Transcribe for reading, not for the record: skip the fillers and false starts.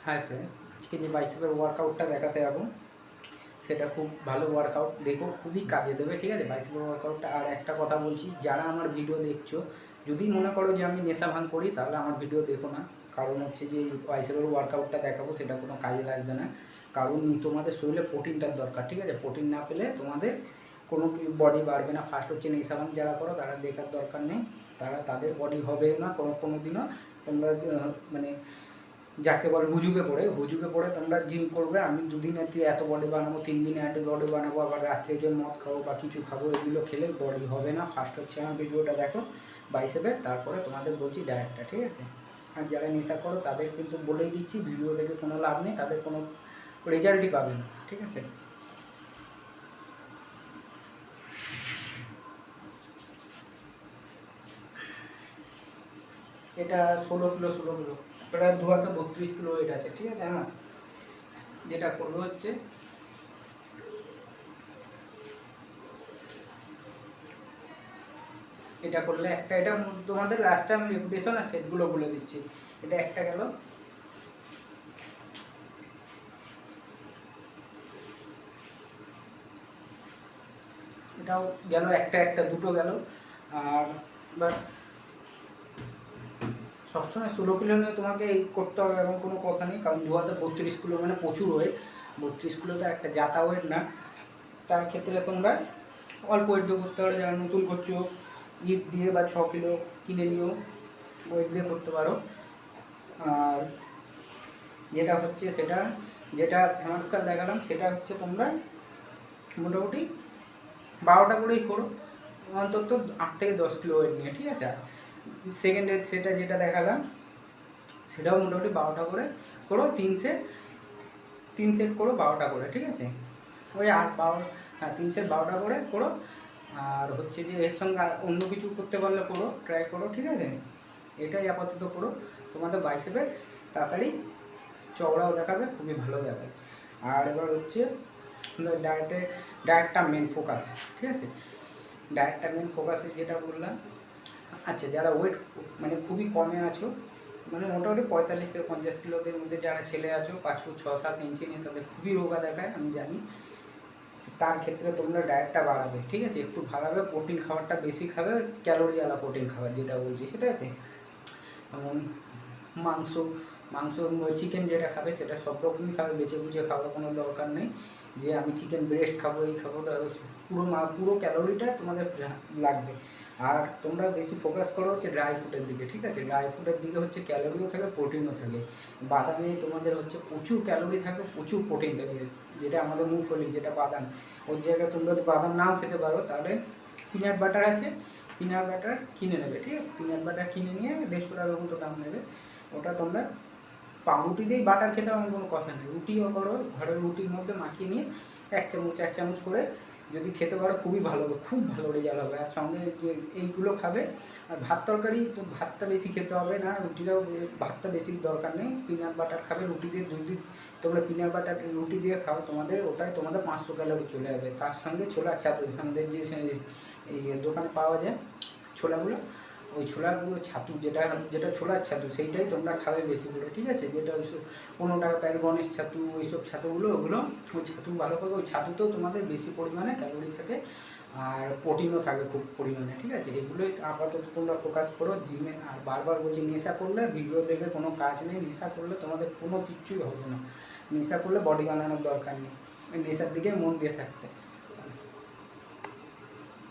Hi friends, আজকে যে বাইসেপের ওয়ার্কআউটটা দেখাতে যাবো সেটা খুব ভালো ওয়ার্কআউট, দেখো খুবই কাজে দেবে। ঠিক আছে, বাইসেপের ওয়ার্কআউটটা। আর একটা কথা বলছি, যারা আমার ভিডিও দেখছো, যদি মনে করো যে আমি নেশা ভাঙ করি তাহলে আমার ভিডিও দেখো না। কারণ হচ্ছে যে বাইসেপের ওয়ার্কআউটটা দেখাবো সেটা কোনো কাজে লাগবে না। কারণ তোমাদের শরীরে প্রোটিনটার দরকার। ঠিক আছে, প্রোটিন না পেলে তোমাদের কোনো বডি বাড়বে না। ফার্স্ট হচ্ছে নেশা ভাঙ যারা করো তারা দেখার দরকার নেই, তাদের বডি হবে না কোনো দিনও। তোমরা মানে যাকে বলে হুজুগে পড়ে তোমরা জিম করবে, আমি দুদিনে এত বডি বানাবো, 3 দিনে এত বডি বানাবো, আবার রাত্রে গিয়ে মদ খাবো বা কিছু খাবো, এগুলো খেলে বডি হবে না। ফার্স্ট হচ্ছে আমার ভিডিওটা দেখো বাইসেপের, তারপরে তোমাদের বলছি ডায়েটটা। ঠিক আছে, আর যারা নেশা করো তাদের কিন্তু বলেই দিচ্ছি, ভিডিও দেখে কোনো লাভ নেই, তাদের কোনো রেজাল্টই পাবে না। ঠিক আছে, এটা 16 কিলো, প্রায় 32 কিলো ওয়েট আছে। ঠিক আছে, আমার যেটা করবো হচ্ছে এটা করলে একটা, এটা তোমাদের লাস্ট টাইম রেপুটেশন আর সেটগুলো বলে দিচ্ছি। এটা একটা গেল, এটাও গেল, একটা দুটো গেল। আর বাট সবসময় 16 কিলো নিয়ে তোমাকে এই করতে হবে এমন কোনো কথা নেই, কারণ 32 কিলো মানে প্রচুর ওয়েট। 32 কিলো তো একটা জাতা ওয়েট না। তার ক্ষেত্রে তোমরা অল্প ওয়েট দিয়ে করতে পারো, যারা নতুন করছো ইট দিয়ে, বা 6 কিলো কিনে নিও, ওয়েট দিয়ে করতে পারো। আর যেটা হচ্ছে সেটা, যেটা হ্যামার দেখালাম সেটা হচ্ছে তোমরা মোটামুটি 12টা করেই করো, অন্তত 8 থেকে 10 কিলো ওয়েট নিয়ে। ঠিক আছে, সেকেন্ডে সেটা যেটা দেখালাম সেটাও মোটামুটি 12টা করে করো, 3 সেট করো 12টা করে। ঠিক আছে, ওই 8-12, হ্যাঁ 3 সেট 12টা করে করো। আর হচ্ছে যে এর সঙ্গে অন্য কিছু করতে পারলে করো, ট্রাই করো। ঠিক আছে, এটাই আপাতত করো, তোমাদের বাইসেপের তাড়াতাড়ি চওড়াও দেখাবে, খুবই ভালো দেখাবে। আর এবার হচ্ছে ডায়েটটা মেন ফোকাস। ঠিক আছে, ডায়েটটা মেন ফোকাসে যেটা বললাম। আচ্ছা, যারা ওয়েট মানে খুবই কমে আছো, মানে মোটামুটি 45 থেকে 50 কিলোদের মধ্যে যারা ছেলে আছো, 5 ফুট 6-7 ইঞ্চি নিয়ে, তাদের খুবই রোগা দেখায় আমি জানি। তার ক্ষেত্রে তোমরা ডায়েটটা বাড়াবে। ঠিক আছে, একটু বাড়াবে, প্রোটিন খাবারটা বেশি খাবে, ক্যালোরিওয়ালা প্রোটিন খাবার যেটা বলছি সেটা আছে। যেমন মাংস মাংস চিকেন যেটা খাবে সেটা সব রকমই খাবে, বেছে বুঝে খাওয়ার কোনো দরকার নেই যে আমি চিকেন ব্রেস্ট খাবো, এই খাবো। পুরো ক্যালোরিটা তোমাদের লাগবে। আর তোমরা বেশি ফোকাস করো হচ্ছে ড্রাই ফ্রুটের দিকে। ঠিক আছে, ড্রাই ফ্রুটের দিকে হচ্ছে ক্যালোরিও থাকে, প্রোটিনও থাকে। বাদামে তোমাদের হচ্ছে প্রচুর ক্যালোরি থাকে, প্রচুর প্রোটিন থাকে। যেটা আমাদের মুগফলি, যেটা বাদাম, ওর জায়গায় তোমরা যদি বাদাম নাও খেতে পারো, তাহলে পিনাট বাটার আছে, পিনাট বাটার কিনে নেবে। ঠিক আছে, পিনাট বাটার কিনে নিয়ে 150 টাকার মতো দাম নেবে। ওটা তোমরা পাউরুটি দিয়েই বাটার খেতে এমন কোনো কথা নেই, রুটিও করো, ঘরের রুটির মধ্যে মাখিয়ে নিয়ে 1 চামচ করে যদি খেতে পারো খুবই ভালো হবে, খুব ভালো রেজাল্ট হবে। আর সঙ্গে এইগুলো খাবে। আর ভাত তরকারি তো ভাতটা বেশি খেতে হবে না, রুটিটাও ভাতটা বেশি দরকার নেই। পিনাট বাটার খাবে রুটি দিয়ে, যদি তোমরা পিনাট বাটার রুটি দিয়ে খাও, ওটাই তোমাদের 500 ক্যালোরি চলে যাবে। তার সঙ্গে ছোলার ছাতু, আমাদের যে এই দোকানে পাওয়া যায় ছোলাগুলো, ওই ছোলাগুলো ছাতু, যেটা ছোলার ছাতু, সেইটাই তোমরা খাবে বেশিগুলো। ঠিক আছে, যেটা 15 টাকা প্যাকেট গণেশ ছাতু, ওইসব ছাতুগুলো, ওই ছাতু ভালো করে, ওই ছাতুতেও তোমাদের বেশি পরিমাণে ক্যালোরি থাকে আর প্রোটিনও থাকে খুব পরিমাণে। ঠিক আছে, এগুলোই আপাতত তোমরা ফোকাস করো জিমে। আর বারবার বলছি, নেশা করলে ভিডিও দেখে কোনো কাজ নেই, নেশা করলে তোমাদের কোনো কিচ্ছুই হবে না। নেশা করলে বডি বানানোর দরকার নেই, নেশার দিকে মন দিয়ে থাকতে।